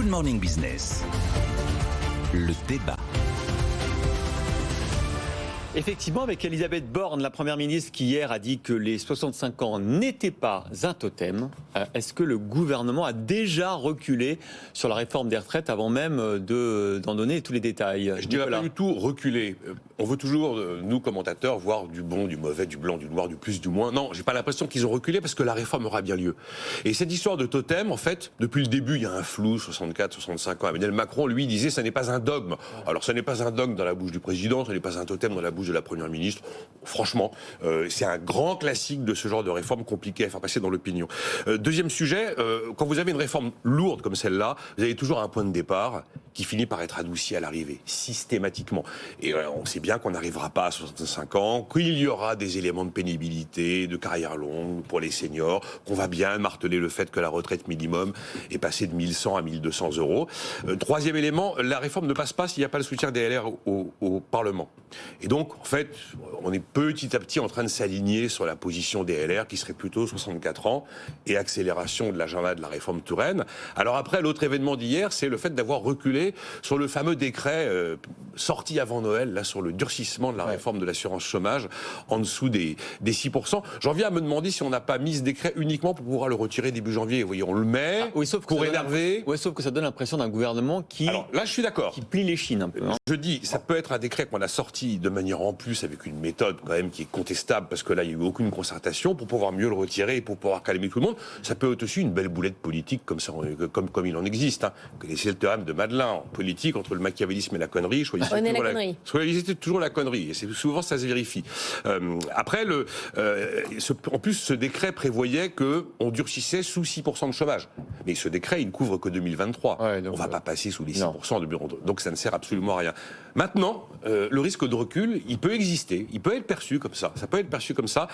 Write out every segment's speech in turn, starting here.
Morning Business, le débat. Effectivement, avec Elisabeth Borne, la Première ministre, qui hier a dit que les 65 ans n'étaient pas un totem, est-ce que le gouvernement a déjà reculé sur la réforme des retraites avant même d'en donner tous les détails? Je ne dirais pas du tout reculer. On veut toujours, nous commentateurs, voir du bon, du mauvais, du blanc, du noir, du plus, du moins. Non, j'ai pas l'impression qu'ils ont reculé parce que la réforme aura bien lieu. Et cette histoire de totem, en fait, depuis le début, il y a un flou, 64, 65 ans. Emmanuel Macron, lui, disait, ça n'est pas un dogme. Alors, ça n'est pas un dogme dans la bouche du président, ça n'est pas un totem dans la bouche de la Première ministre. Franchement, c'est un grand classique de ce genre de réforme compliquée à faire passer dans l'opinion. Deuxième sujet, quand vous avez une réforme lourde comme celle-là, vous avez toujours un point de départ qui finit par être adouci à l'arrivée, systématiquement. Et on sait bien qu'on n'arrivera pas à 65 ans, qu'il y aura des éléments de pénibilité, de carrière longue pour les seniors, qu'on va bien marteler le fait que la retraite minimum est passée de 1100 à 1200 euros. Troisième élément, la réforme ne passe pas s'il n'y a pas le soutien des LR au Parlement. Et donc, en fait, on est petit à petit en train de s'aligner sur la position des LR qui serait plutôt 64 ans et accélération de l'agenda de la réforme Touraine. Alors après, l'autre événement d'hier, c'est le fait d'avoir reculé sur le fameux décret sorti avant Noël, là, sur le durcissement de la réforme de l'assurance chômage en dessous des 6%. J'en viens à me demander si on n'a pas mis ce décret uniquement pour pouvoir le retirer début janvier. Vous voyez, on le met pour énerver. Oui, sauf que ça donne l'impression d'un gouvernement qui... Alors là, je suis d'accord. Qui plie les chines un peu. Hein. Je dis, ça peut être un décret qu'on a sorti de manière en plus avec une méthode quand même qui est contestable parce que là, il n'y a eu aucune concertation pour pouvoir mieux le retirer et pour pouvoir calmer tout le monde. Ça peut être aussi une belle boulette politique comme ça, comme il en existe. Hein. Vous connaissez le théorème de Madelin. En politique, entre le machiavélisme et la connerie, choisissez toujours la connerie. Et c'est souvent, ça se vérifie. Après, en plus, ce décret prévoyait qu'on durcissait sous 6% de chômage. Mais ce décret, il ne couvre que 2023. Ouais, on ne va pas passer sous les 6% de bureau. Donc ça ne sert absolument à rien. Maintenant, le risque de recul, il peut exister. Il peut être perçu comme ça. Ça peut être perçu comme ça.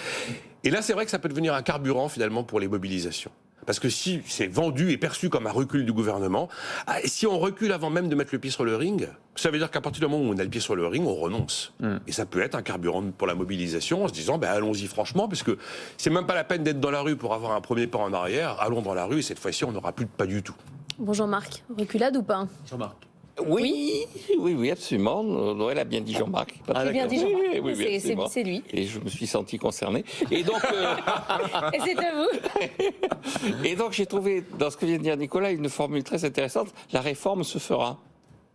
Et là, c'est vrai que ça peut devenir un carburant, finalement, pour les mobilisations. Parce que si c'est vendu et perçu comme un recul du gouvernement, si on recule avant même de mettre le pied sur le ring, ça veut dire qu'à partir du moment où on a le pied sur le ring, on renonce. Et ça peut être un carburant pour la mobilisation en se disant, allons-y franchement, parce que c'est même pas la peine d'être dans la rue pour avoir un premier pas en arrière. Allons dans la rue et cette fois-ci, on n'aura plus de pas du tout. Bon, Jean-Marc, reculade ou pas? Jean-Marc. Oui, absolument. Noël a bien dit Jean-Marc. J'ai bien dit Jean-Marc. Oui, c'est lui. Et je me suis senti concerné. Et donc, et c'est à vous. Et donc, j'ai trouvé, dans ce que vient de dire Nicolas, une formule très intéressante. La réforme se fera.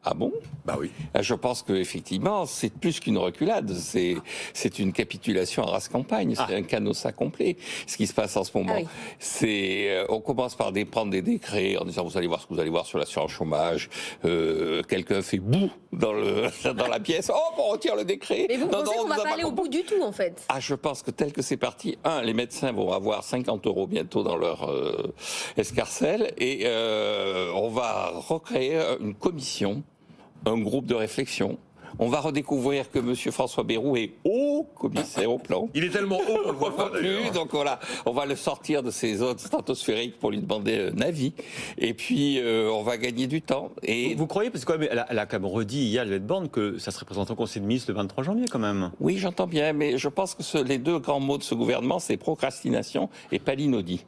Ah bon? Bah oui. Je pense qu'effectivement, c'est plus qu'une reculade. C'est une capitulation à race campagne. C'est un canossa complet, ce qui se passe en ce moment. Ah oui. On commence par prendre des décrets en disant vous allez voir ce que vous allez voir sur l'assurance chômage. Quelqu'un fait boue dans la pièce. Oh, on retire le décret. Mais vous pensez qu'on ne va pas aller au bout du tout, en fait? Je pense que tel que c'est parti, les médecins vont avoir 50 € bientôt dans leur escarcelle et on va recréer une commission, un groupe de réflexion. On va redécouvrir que M. François Bayrou est haut commissaire au plan. Il est tellement haut, on le voit pas d'ailleurs. Donc voilà, on va le sortir de ses zones stratosphériques pour lui demander un avis. Et puis, on va gagner du temps. Et vous croyez, parce qu'elle a quand même redit hier, Elisabeth Borne, que ça serait présenté au Conseil des ministres le 23 janvier quand même. Oui, j'entends bien, mais je pense que les deux grands mots de ce gouvernement, c'est procrastination et palinodie.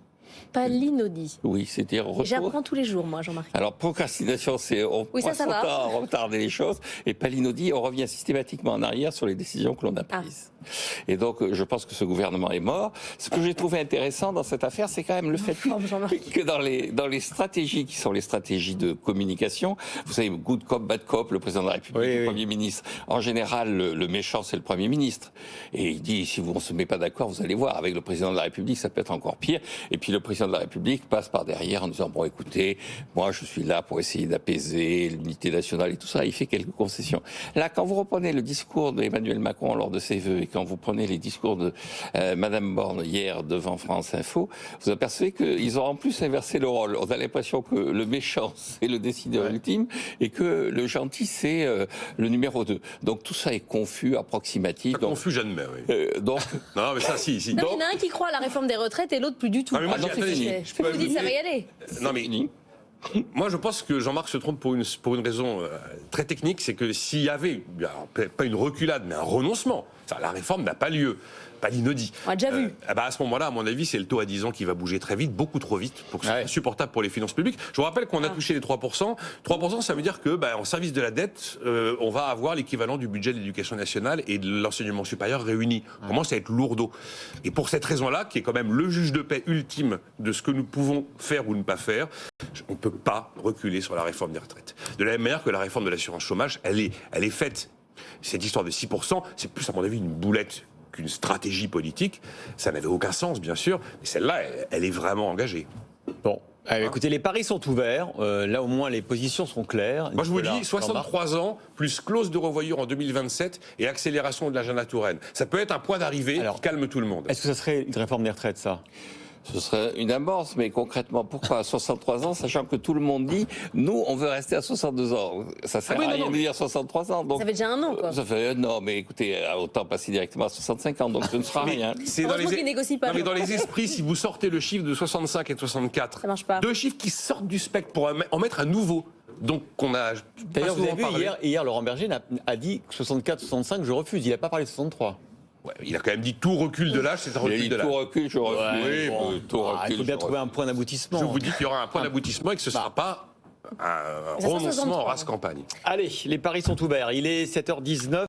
Palinodie. Oui, c'est-à-dire retour. J'apprends tous les jours, moi, Jean-Marc. Alors, procrastination, c'est on passe son temps à retarder les choses. Et palinodie, on revient systématiquement en arrière sur les décisions que l'on a prises. Et donc, je pense que ce gouvernement est mort. Ce que j'ai trouvé intéressant dans cette affaire, c'est quand même le fait que dans les stratégies qui sont les stratégies de communication, vous savez, good cop, bad cop, le président de la République, le Premier ministre. En général, le méchant, c'est le Premier ministre. Et il dit, si on ne se met pas d'accord, vous allez voir, avec le président de la République, ça peut être encore pire. Et puis le président de la République passe par derrière en disant, bon, écoutez, moi, je suis là pour essayer d'apaiser l'unité nationale et tout ça. Il fait quelques concessions. Là, quand vous reprenez le discours d'Emmanuel Macron lors de ses vœux et quand vous prenez les discours de Madame Borne hier devant France Info, vous apercevez qu'ils ont en plus inversé le rôle. On a l'impression que le méchant, c'est le décideur ultime et que le gentil, c'est le numéro 2. Donc tout ça est confus, approximatif. Donc, confus, j'admets, oui. Non, mais ça, si. Non, il y en a un qui croit à la réforme des retraites et l'autre plus du tout. Non, mais moi, c'est fini. Je peux vous dire, ça va y aller. Non, mais moi, je pense que Jean-Marc se trompe pour une raison très technique, c'est que s'il y avait, pas une reculade, mais un renoncement, la réforme n'a pas lieu. pas l'inodie. On a déjà vu. À ce moment-là, à mon avis, c'est le taux à 10 ans qui va bouger très vite, beaucoup trop vite, pour que ce soit insupportable pour les finances publiques. Je vous rappelle qu'on a touché les 3%. 3%, ça veut dire que, en service de la dette, on va avoir l'équivalent du budget de l'éducation nationale et de l'enseignement supérieur réunis. On commence à être lourdeau. Et pour cette raison-là, qui est quand même le juge de paix ultime de ce que nous pouvons faire ou ne pas faire, on ne peut pas reculer sur la réforme des retraites. De la même manière que la réforme de l'assurance chômage, elle est faite. Cette histoire de 6%, c'est plus, à mon avis, une boulette qu'une stratégie politique. Ça n'avait aucun sens, bien sûr, mais celle-là, elle est vraiment engagée. Bon. Écoutez, les paris sont ouverts. Là, au moins, les positions sont claires. Moi, je vous dis, 63 ans, plus clause de revoyure en 2027 et accélération de l'agenda Touraine. Ça peut être un point d'arrivée qui calme tout le monde. Est-ce que ça serait une réforme des retraites, ça ? Ce serait une amorce, mais concrètement, pourquoi à 63 ans, sachant que tout le monde dit, nous, on veut rester à 62 ans. Ça sert à rien de dire 63 ans. Donc, ça fait déjà un an, quoi. Ça fait un an, mais écoutez, autant passer directement à 65 ans, donc ce ne sera rien. C'est dans les esprits, si vous sortez le chiffre de 65 et de 64, ça marche pas. Deux chiffres qui sortent du spectre pour en mettre un nouveau. Donc, qu'on a. D'ailleurs, vous avez vu, hier, Laurent Berger a dit 64, 65, je refuse. Il n'a pas parlé de 63. Ouais, il a quand même dit tout recul de l'âge, c'est un recul de l'âge. Tout recul, je refuse. Tout recul, il faut bien trouver un point d'aboutissement. Je vous dis qu'il y aura un point d'aboutissement et que ce ne sera pas un renoncement en race campagne. Allez, les paris sont ouverts. Il est 7h19.